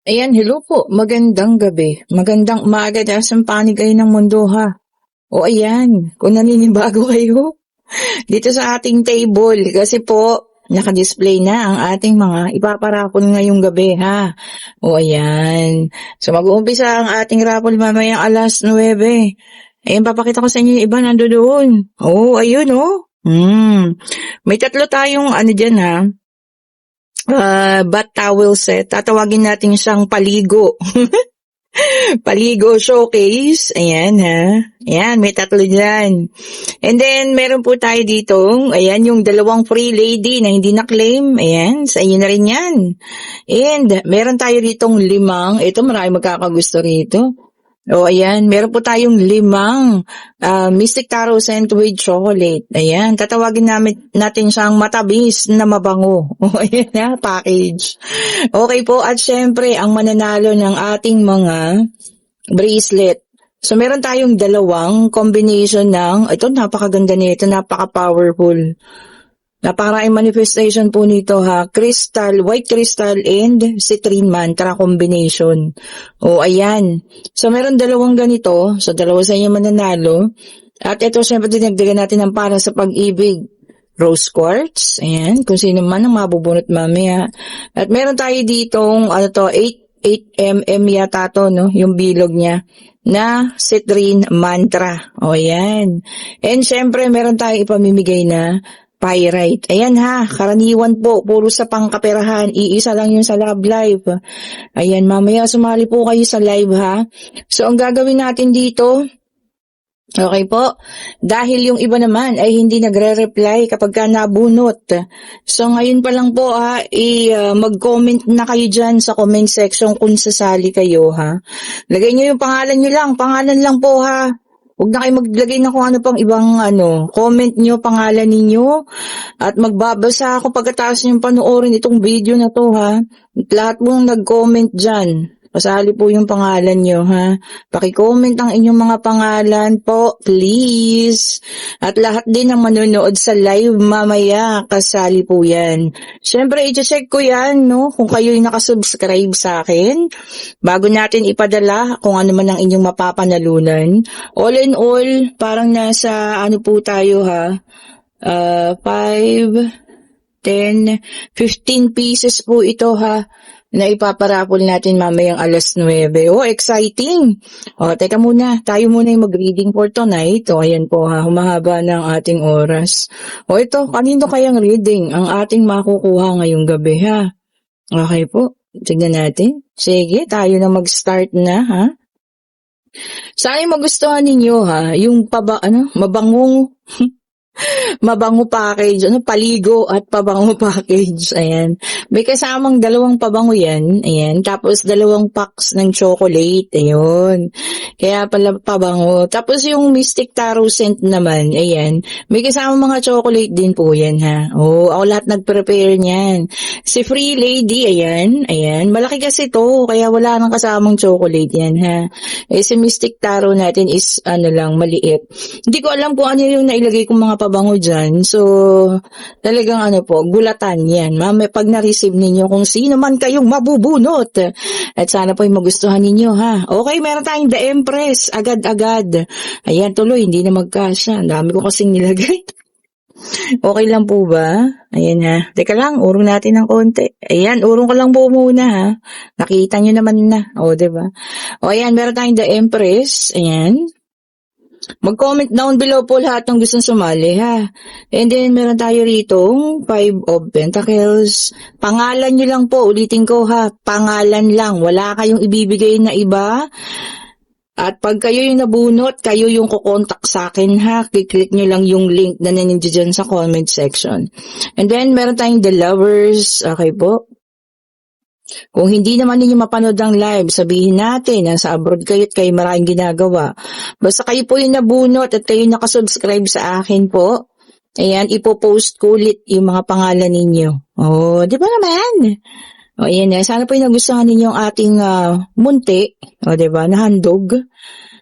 Ayan, hello po. Magandang gabi. Magandang umaga dahil sa panig kayo ng mundo ha. O ayan, kung naninibago kayo dito sa ating table kasi po naka-display na ang ating mga ipaparakol ngayong gabi ha. O ayan. So mag-uumpisa ang ating raffle mamayang alas 9. Ayan, papakita ko sa inyo yung iba nandoon. Oh, ayun oh. May tatlo tayong ano dyan ha. Bath towel set. Tatawagin natin siyang paligo. Paligo showcase. Ayan ha. Ayan, may tatlo dyan. And then, meron po tayo ditong, ayan, yung dalawang free lady na hindi na-claim. Ayan, sa inyo na rin yan. And, meron tayo ditong 5. Ito, marami magkakagusto rito. O, ayan, meron po tayong 5 Mystic Taro Scent with Chocolate. Ayan, tatawagin natin siyang matabis na mabango. O, ayan na, package. Okay po, at syempre, ang mananalo ng ating mga bracelet. So, meron tayong 2 combination ng, ito, napakaganda nito, napaka-powerful. Napakaraming manifestation po nito ha. Crystal, white crystal and citrine mantra combination. O ayan. So meron 2 ganito. So 2 sa inyo mananalo. At ito syempre dinagdagan natin ng para sa pag-ibig. Rose quartz. Ayan. Kung sino man ang mabubunot mamaya. At meron tayo ditong 8 mm yata to, no? Yung bilog niya na citrine mantra. O ayan. And syempre meron tayo ipamimigay na pyrite. Ayan ha, karaniwan po, puro sa pangkaperahan, iisa lang yung sa Love Live. Ayan, mamaya sumali po kayo sa live ha. So, ang gagawin natin dito, okay po, dahil yung iba naman ay hindi nagre-reply kapag ka nabunot. So, ngayon pa lang po ha, mag-comment na kayo dyan sa comment section kung sasali kayo ha. Lagay nyo yung pangalan lang po ha. Huwag na kayo maglagay na kung ano pang ibang comment nyo, pangalan ninyo, at magbabasa ako pagkatapos nyo panoorin itong video na to ha. Lahat mong nag-comment dyan, pasali po yung pangalan nyo ha. Paki-comment ang inyong mga pangalan po, please. At lahat din ng manonood sa live mamaya, kasali po yan. Siyempre, i-check ko yan, no? Kung kayo'y nakasubscribe sa akin, bago natin ipadala kung ano man ang inyong mapapanalunan. All in all, parang nasa po tayo ha, 5, 10, 15 pieces po ito ha, na ipaparapol natin mamayang alas 9. Oh, exciting! O, teka muna. Tayo muna yung mag-reading for tonight. O, ayan po ha. Humahaba ng ating oras. O, ito. Kanino kayang reading ang ating makukuha ngayong gabi ha? Okay po. Tignan natin. Sige, tayo na mag-start na ha. Sana yung magustuhan ninyo ha. Yung mabangong mabango package, paligo at pabango package, ayan. May kasamang 2 pabango yan, ayan. Tapos 2 packs ng chocolate, ayun. Kaya pala pabango. Tapos yung Mystic Taro Scent naman, ayan. May kasamang mga chocolate din po yan, ha. Oh, ako lahat nag-prepare niyan. Si Free Lady, ayan. Malaki kasi to, kaya wala nang kasamang chocolate yan, ha. Si Mystic Taro natin is, maliit. Hindi ko alam kung ano yung nailagay kong mga pabango dyan. So, talagang gulatan yan. Mami, pag na-receive ninyo kung sino man kayong mabubunot. At sana po yung magustuhan ninyo, ha. Okay, meron tayong The Empress. Agad-agad. Ayan, tuloy, hindi na magkasya. Ang dami ko kasing nilagay. Okay lang po ba? Ayan ha. Teka lang, urong natin ng konti. Ayan, urong ko lang po muna ha. Nakita nyo naman na. O, diba? O, ayan, meron tayong The Empress. Ayan. Mag-comment down below po lahat ng gustong sumali ha. And then meron tayo rito 5 of Pentacles. Pangalan nyo lang po, ulitin ko ha. Pangalan lang, wala kayong ibibigay na iba. At pag kayo yung nabunot, kayo yung kukontak sa akin ha. Kiklik nyo lang yung link na nandiyan dyan sa comment section. And then meron tayong The Lovers. Okay po. Kung hindi naman ninyo mapanood ang live, sabihin natin, nasa abroad kayo at kayo maraming ginagawa. Basta kayo po yung nabunot at kayo nakasubscribe sa akin po. Ayan, ipopost ko ulit yung mga pangalan ninyo. Oh, di ba naman? O, ayan na. Sana po yung nagustuhan ninyo ang ating munti. O, di ba? Nahandog.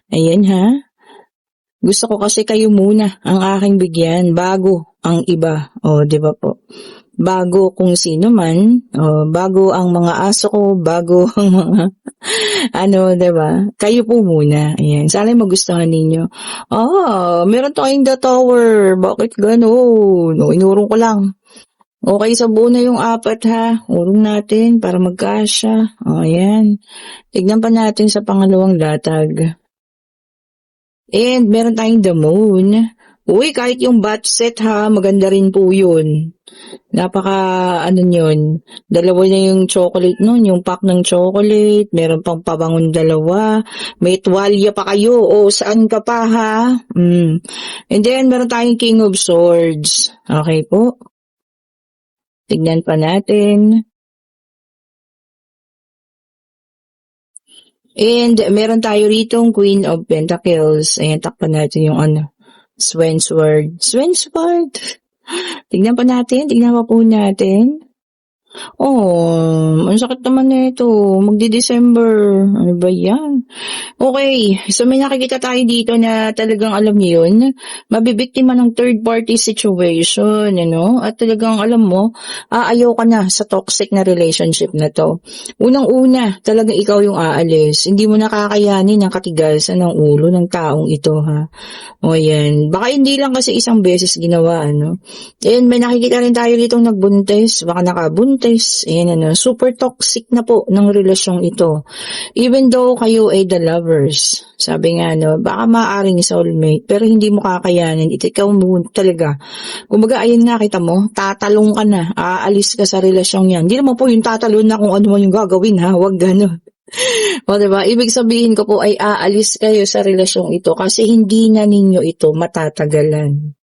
Ayan ha. Gusto ko kasi kayo muna ang aking bigyan bago ang iba. O, di ba po? bago kung sino man, bago ang mga aso ko, bago ang mga ano, 'di ba? Kayo po muna. Ayan, sana magustuhan ninyo. Meron tayong The Tower. Bakit gano'n? No, inurong ko lang. Okay, sa buo na yung apat ha. Urong natin para magkasya. Ayan. Tignan pa natin sa pangalawang latag. And meron tayong The Moon. Uy, kahit yung bat set ha, maganda rin po yun. Ano yun, dalawa na yung chocolate nun, yung pack ng chocolate, meron pang pabangon dalawa, may tuwalya pa kayo, saan ka pa ha? And then, meron tayong King of Swords. Okay po. Tignan pa natin. And meron tayo ritong Queen of Pentacles. Ayan, takpan natin yung Swensword. Tignan pa po natin. Ang sakit naman na ito. Magdi-December. Ano ba yan? Okay, so may nakikita tayo dito na talagang alam niyo yun, mabibiktima ng third party situation, at talagang alam mo, ayaw ka na sa toxic na relationship na to. Unang-una, talagang ikaw yung aalis. Hindi mo nakakayanin ang katigasan ng ulo ng taong ito, ha? Yan. Baka hindi lang kasi isang beses ginawa, And may nakikita rin tayo dito nagbuntis, baka nakabuntis. Ayan, super toxic na po ng relasyong ito. Even though kayo ay the lovers, sabi nga, baka maaaring soulmate, pero hindi mo kakayanin. Ikaw mo talaga. Kumbaga, ayun nga, kita mo, tatalong ka na, aalis ka sa relasyong yan. Hindi naman po yung tatalon na kung ano mo yung gagawin, ha? Huwag gano'n. Diba? Ibig sabihin ko po ay aalis kayo sa relasyong ito kasi hindi na ninyo ito matatagalan.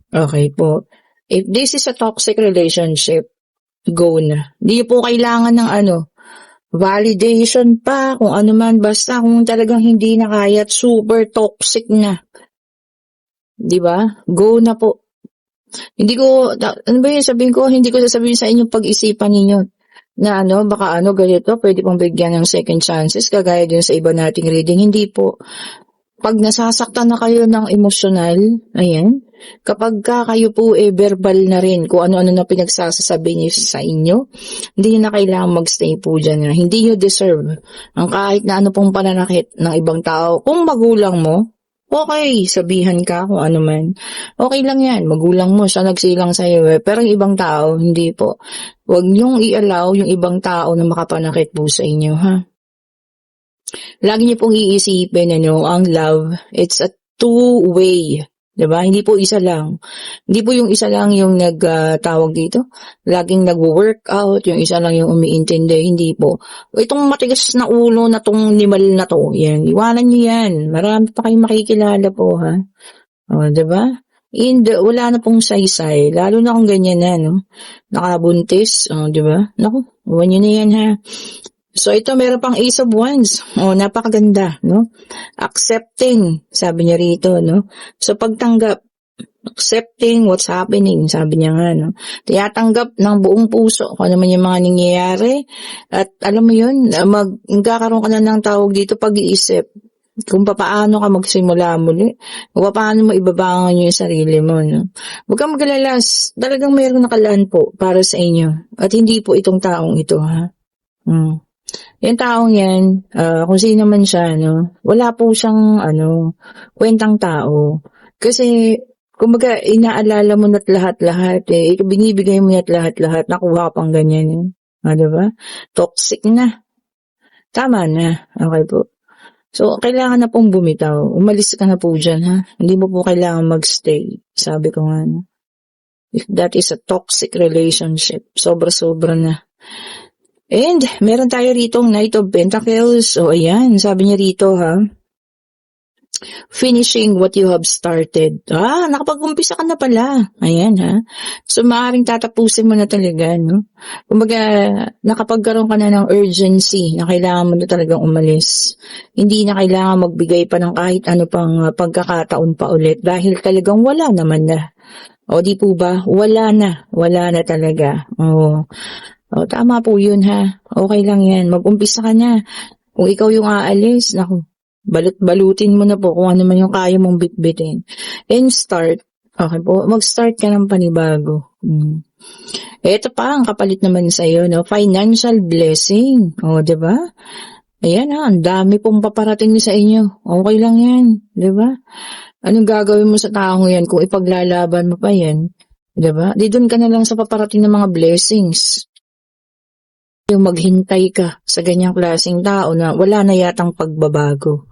Okay po. If this is a toxic relationship, go na. Hindi po kailangan ng validation pa, kung ano man, basta kung talagang hindi na kaya at super toxic na. Diba? Go na po. Hindi ko, ano ba yun, sabihin ko, hindi ko sasabihin sa inyo pag-isipan ninyo na baka ganito, pwede pong bigyan ng second chances, kagaya din sa iba nating reading. Hindi po. Pag nasasaktan na kayo ng emosyonal, ayan, kapag kayo po verbal na rin kung ano-ano na pinagsasasabi niyo sa inyo, hindi niyo na kailangan magstay po dyan. Hindi niyo deserve ang kahit na ano pong pananakit ng ibang tao. Kung magulang mo, okay, sabihan ka kung ano man. Okay lang yan, magulang mo, siya nagsilang sa'yo. Pero yung ibang tao, hindi po. Huwag niyong i-allow yung ibang tao na makapanakit po sa inyo, ha? Lagi niyo pong iisipin, ang love, it's a two-way. Diba? Hindi po isa lang. Hindi po yung isa lang yung nagtawag dito. Laging nagwo-workout, yung isa lang yung umiintindi. Hindi po. Itong matigas na ulo na tong nimal na to, yan. Iwanan niyo yan. Marami pa kayong makikilala po, ha? Diba? And wala na pong saysay. Lalo na kung ganyan na, nakabuntis. Diba? Naku, huwag niyo na yan, ha? So, ito, meron pang Ace of Wands. Napakaganda, Accepting, sabi niya rito, So, pagtanggap, accepting what's happening, sabi niya nga, Tiyatanggap ng buong puso kung ano man yung mga nangyayari. At, alam mo yun, magkakaroon ka na ng tawag dito, pag-iisip. Kung paano ka magsimula muli, kung paano mo ibabangon yung sarili mo, Huwag kang mag-alala, talagang mayroong nakalaan po para sa inyo. At hindi po itong taong ito, ha? Yung taong yan, kung sino man siya, wala po siyang, kwentang tao. Kasi, kumbaga, inaalala mo na't lahat-lahat, binibigay mo na't lahat-lahat, nakuha pang ganyan, diba? Toxic na. Tama na. Okay po. So, kailangan na pong bumitaw. Umalis ka na po dyan, ha? Hindi mo po kailangan magstay. Sabi ko nga, if that is a toxic relationship, sobra-sobra na. And, meron tayo ritong Knight of Pentacles. Ayan, sabi niya rito, ha? Finishing what you have started. Nakapag-umpisa ka na pala. Ayan, ha? So, maaaring tatapusin mo na talaga, Kumbaga, nakapagkaroon ka na ng urgency na kailangan mo na talagang umalis. Hindi na kailangan magbigay pa ng kahit ano pang pagkakataon pa ulit dahil talagang wala naman na. Di po ba? Wala na talaga. Tama po yun, ha? Okay lang yan. Mag-umpisa ka na. Kung ikaw yung aalis, naku, balutin mo na po kung ano man yung kaya mong bitbitin. And start. Okay po, mag-start ka ng panibago. Ito pa, ang kapalit naman sa'yo, no? Financial blessing. O, di ba? Ayan ha, ang dami pong paparating sa inyo. Okay lang yan, di ba? Anong gagawin mo sa taong yan kung ipaglalaban mo pa yan? Di ba? Di doon ka na lang sa paparating ng mga blessings. Yung maghintay ka sa ganyang klaseng tao na wala na yatang pagbabago.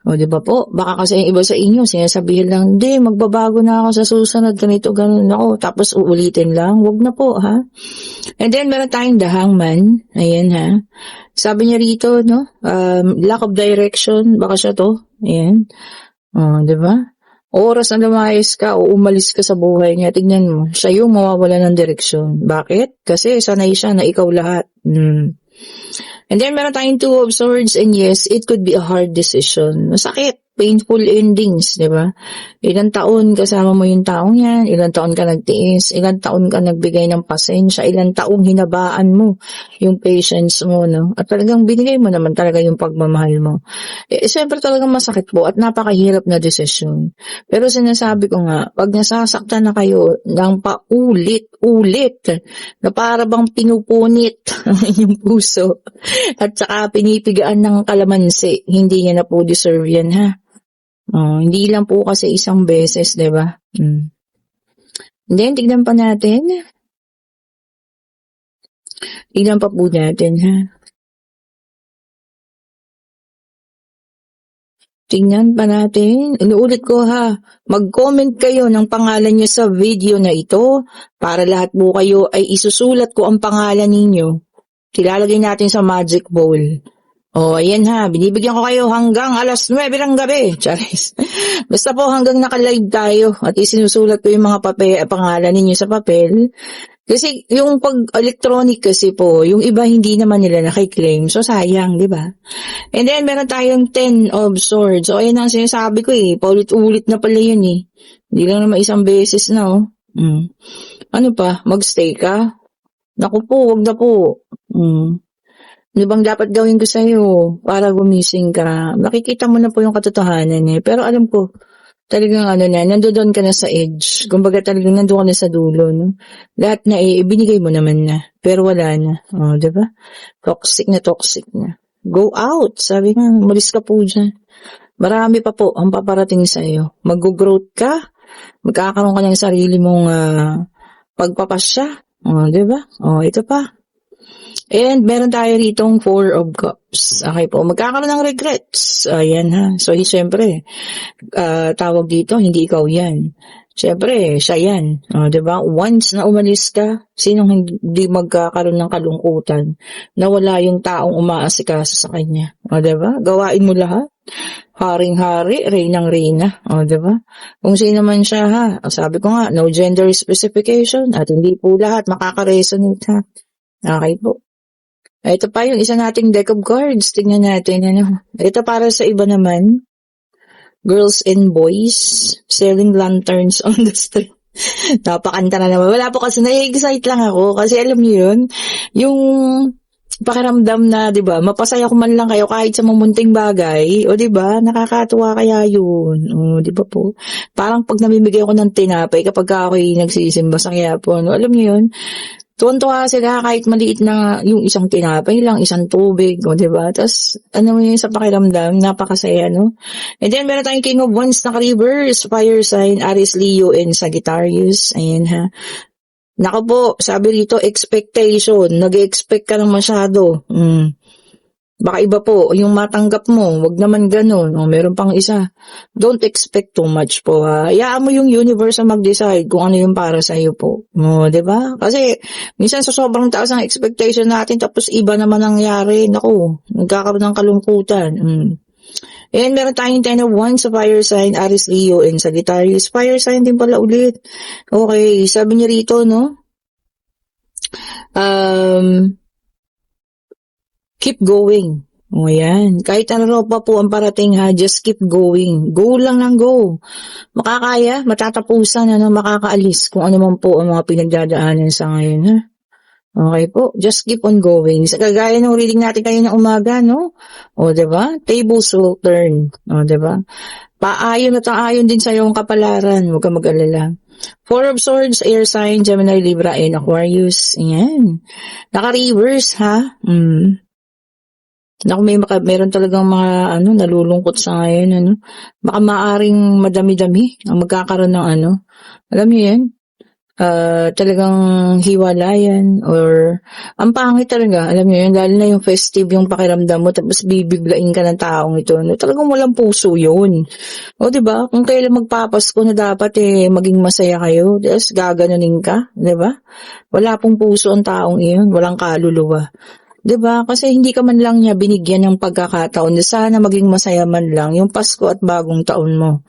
O, di ba po? Baka kasi yung iba sa inyo, sinasabihin lang, hindi, magbabago na ako sa susunod, ganito, ganun ako, tapos uulitin lang. Wag na po, ha? And then, meron tayong The Hangman. Ayan, ha? Sabi niya rito, no? Lack of direction, baka siya to. Ayan. O, di ba? Oras na lumayas ka o umalis ka sa buhay niya, tignan mo, siya yung mawawala ng direksyon. Bakit? Kasi sanay siya na ikaw lahat. And then, meron tayong Two of Swords, and yes, it could be a hard decision. Masakit, painful endings, di ba? Ilang taon kasama mo yung taong yan, ilang taon ka nagtiis, ilang taon ka nagbigay ng pasensya, ilang taong hinabaan mo yung patience mo, no? At talagang binigay mo naman talaga yung pagmamahal mo. Siyempre talagang masakit po at napakahirap na desisyon. Pero sinasabi ko nga, pag nasasaktan na kayo ng paulit-ulit, na para bang pinupunit yung puso at saka pinipigaan ng kalamansi, hindi niya na po deserve yan, ha? Hindi lang po kasi isang beses, di ba? Then, tignan pa natin. Tignan pa po natin, ha? Tingnan pa natin. Inuulit ko, ha? Mag-comment kayo ng pangalan nyo sa video na ito para lahat po kayo ay isusulat ko ang pangalan ninyo. Ilalagay natin sa magic bowl. Ayan ha, binibigyan ko kayo hanggang alas 9 ng gabi. Charis. Basta po hanggang naka-live tayo at isinusulat ko yung mga pangalan ninyo sa papel. Kasi yung pag-electronic kasi po, yung iba hindi naman nila nakiklaim. So sayang, di ba? And then meron tayong 10 of Swords. So ayan ang sinasabi ko paulit-ulit na pala yun Hindi lang naman isang beses na Ano pa, magstay ka? Naku po, wag na po. Ano bang dapat gawin ko sa'yo para gumising ka? Nakikita mo na po yung katotohanan Pero alam ko, talagang nandoon ka na sa edge. Kumbaga talagang nandoon ka na sa dulo, no? Lahat na ibinigay mo naman na. Pero wala na. Diba? Toxic na. Go out. Sabi nga, malis ka po dyan. Marami pa po ang paparating sa'yo. Mag-growth ka. Magkakaroon ka ng sarili mong pagpapasya. Diba? Ito pa. And meron tayo ritong 4 of Cups. Okay po, magkakaroon ng regrets. Ayan ha. So, siyempre, tawag dito, hindi ikaw yan. Siyempre, siya yan. Diba? Once na umalis ka, sinong hindi magkakaroon ng kalungkutan na wala yung taong umaasikaso sa kanya? Diba? Gawain mo lahat. Haring-hari, reynang-reyna. Diba? Kung sino man siya ha. Sabi ko nga, no gender specification at hindi po lahat makaka-resonate ha. Okay po. Ito pa yung isa nating deck of cards. Tingnan natin. Ito para sa iba naman. Girls and boys selling lanterns on the street. Napakanta na naman. Wala po kasi na-excite lang ako. Kasi alam niyo yun, yung pakiramdam na, di ba, mapasaya ko man lang kayo kahit sa mamunting bagay. O di ba, nakakatuwa kaya yun. O di ba po? Parang pag namimigay ako ng tinapay kapag ako'y nagsisimba sa Quiapo. Alam niyo yun, tuwan-tuwa sila kahit maliit na yung isang tinapay lang, isang tubig, diba? Tapos, mo yun sa pakiramdam, napakasaya, no? And then, meron tayong King of Wands na reverse, fire sign, Aries, Leo, and Sagittarius. Ayan, ha? Naku po, sabi rito, expectation. Nag-expect ka ng masyado. Baka iba po, yung matanggap mo, wag naman ganun. Meron pang isa. Don't expect too much po, ha. Hayaan mo yung universe na mag-decide kung ano yung para sa iyo po. Diba? Kasi, minsan sa sobrang taas ang expectation natin, tapos iba naman nangyari. Naku, nagkakaroon ng kalungkutan. And meron tayong 10 of Wands sa fire sign, Aries, Leo, and Sagittarius. Fire sign din pala ulit. Okay, sabi niya rito, no? Keep going. Yan. Kahit ano pa po ang parating ha, just keep going. Go lang ng go. Makakaya, matatapusan, makakaalis kung ano man po ang mga pinagdadaanan sa ngayon ha. Okay po, just keep on going. Sa kagaya ng reading natin kayo ng umaga, no? Diba? Tables will turn. Diba? Paayon at aayon din sa iyong kapalaran. Huwag ka mag-alala. Four of Swords, air sign, Gemini, Libra, and Aquarius. Ayan. Naka-reverse, ha? Naku, meron talagang mga, nalulungkot sa ngayon, Baka maaring madami-dami ang magkakaroon ng alam niyo yan? Talagang hiwalayan or ang pangit talaga, alam niyo yun, lalo na yung festive yung pakiramdam mo tapos bibiglain ka ng taong ito, talagang walang puso yun. O diba, kung kailan magpapasko na dapat maging masaya kayo, tapos gaganunin ka, diba? Wala pong puso ang taong iyon, walang kaluluwa. 'Di ba? Kasi hindi ka man lang niya binigyan ng pagkakataon na sana maging masaya man lang yung Pasko at bagong taon mo.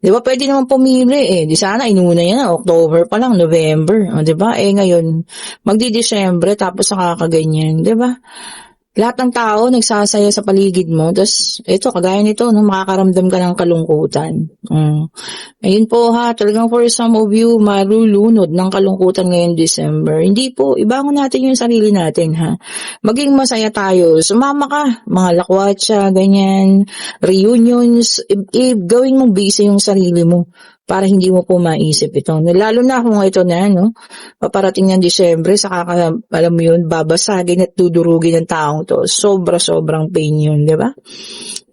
'Di ba? Pwede naman pumili Di sana inuna niya na October pa lang, November. O 'di ba? Ngayon magdi-Disyembre tapos nakakaganyan, 'di ba? Lahat ng tao nagsasaya sa paligid mo. Tapos, ito, kagaya nito, makakaramdam ka ng kalungkutan. Ayun po ha, talagang for some of you, marulunod ng kalungkutan ngayon December. Hindi po, ibangon natin yung sarili natin ha. Maging masaya tayo. Sumama ka, mga lakwatsa, ganyan, reunions, gawin mong busy yung sarili mo para hindi mo po maisip ito. Lalo na kung ito na, paparating ng Disyembre, saka alam mo yun, babasagin at dudurugin ng taong to. Sobrang pain yun, di ba?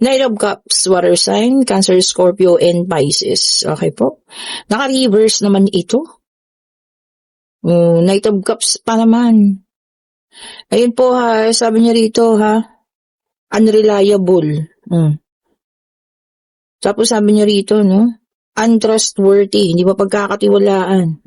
Knight of Cups, water sign, Cancer, Scorpio, and Pisces. Okay po? Naka-reverse naman ito. Knight of Cups pa naman. Ayun po ha, sabi niya rito ha, unreliable. Tapos sabi niya rito, untrustworthy, hindi pa pagkakatiwalaan.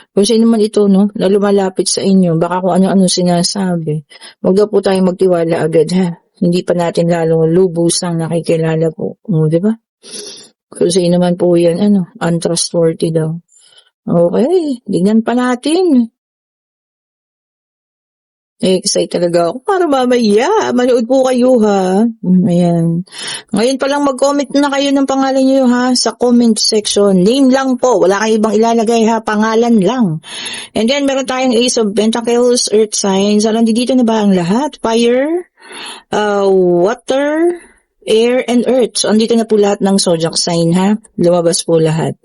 Kung sino man ito, na lumalapit sa inyo, baka kung ano-ano sinasabi, huwag daw po tayong magtiwala agad, ha? Hindi pa natin lalong lubusang nakikilala po. Di ba? Kung sino man po yan, untrustworthy daw. Okay, tignan pa natin. Excited talaga ako para mamaya. Manood po kayo ha. Ayan. Ngayon pa lang mag-comment na kayo ng pangalan niyo ha sa comment section. Name lang po. Wala kayo ibang ilalagay ha. Pangalan lang. And then meron tayong Ace of Pentacles, Earth signs. Dito na ba ang lahat? Fire, water, air, and earth. So, andito na po lahat ng zodiac sign ha. Lumabas po lahat.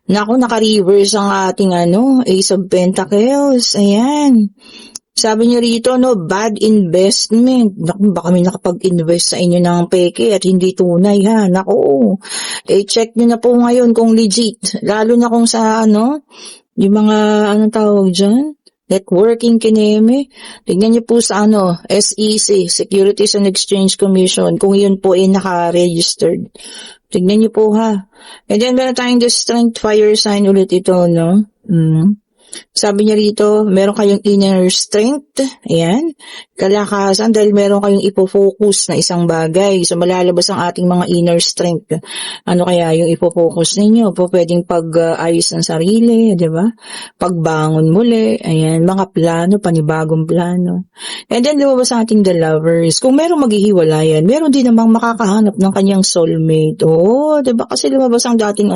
Naku, naka-reverse ang ating Ace of Pentacles. Ayan. Sabi niyo rito, bad investment. Naku, baka may nakapag-invest sa inyo ng peke at hindi tunay ha. Naku, check niyo na po ngayon kung legit. Lalo na kung sa yung mga, tawag dyan? Networking kineme. Tignan niyo po sa SEC, Securities and Exchange Commission, kung yun po naka-registered. Tignan niyo po ha. And then meron tayong the strength fire sign ulit ito, Sabi niya rito, meron kayong inner strength, ayan, kalakasan dahil meron kayong ipo-focus na isang bagay. So, malalabas ang ating mga inner strength. Ano kaya yung ipo-focus ninyo? Po pwedeng pag-ayos ng sarili, di ba? Pagbangon muli, ayan, mga plano, panibagong plano. And then, lumabas ang ating the lovers. Kung meron maghihiwalayan, meron din namang makakahanap ng kanyang soulmate. Di ba? Kasi lumabas ang dating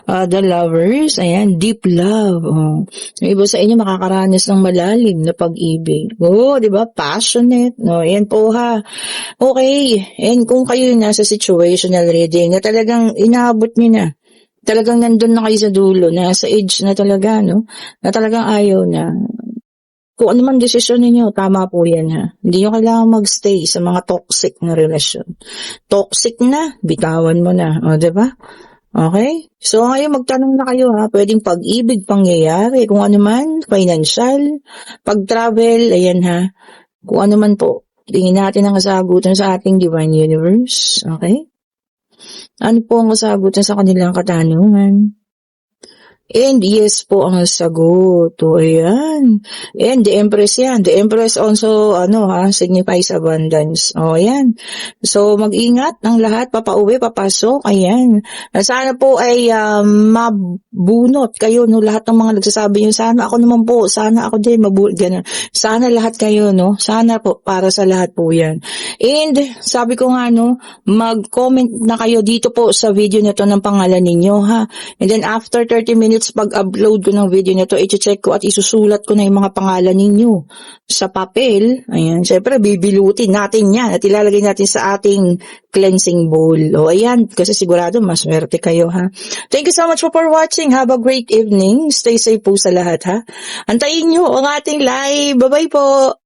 the lovers, ayan, deep love. Yung iba sa inyo makakaranas ng malalim na pag-ibig. Di ba? Passionate. Yan po ha. Okay. And kung kayo nasa situational reading na talagang inaabot nyo na, talagang nandun na kayo sa dulo, nasa edge na talaga, na talagang ayaw na. Kung ano man desisyon ninyo, tama po yan ha. Hindi nyo kailangan magstay sa mga toxic na relasyon. Toxic na, bitawan mo na. Di ba? Okay? So, ngayon magtanong na kayo ha, pwedeng pag-ibig, pangyayari, kung ano man, financial, pag-travel, ayan ha, kung ano man po. Tingin natin ang kasagutan sa ating Divine Universe. Okay? Ano po ang kasagutan sa kanilang katanungan? And yes po ang sagot. Ayan. And the Empress yan. The Empress also, signifies abundance. Ayan. So, mag-ingat ng lahat. Papauwi, papasok. Ayan. Sana po ay mabunot kayo, lahat ng mga nagsasabi nyo. Sana ako naman po. Sana ako din. Ganun. Sana lahat kayo, Sana po, para sa lahat po yan. And, sabi ko nga, mag-comment na kayo dito po sa video na to ng pangalan ninyo, ha. And then, after 30 minutes minutes pag-upload ko ng video nito, i-check ko at isusulat ko na yung mga pangalan ninyo sa papel. Ayan, syempre bibilutin natin yan at ilalagay natin sa ating cleansing bowl. O ayan, kasi sigurado maswerte kayo ha. Thank you so much for watching. Have a great evening. Stay safe po sa lahat ha. Antayin nyo ang ating live. Bye-bye po.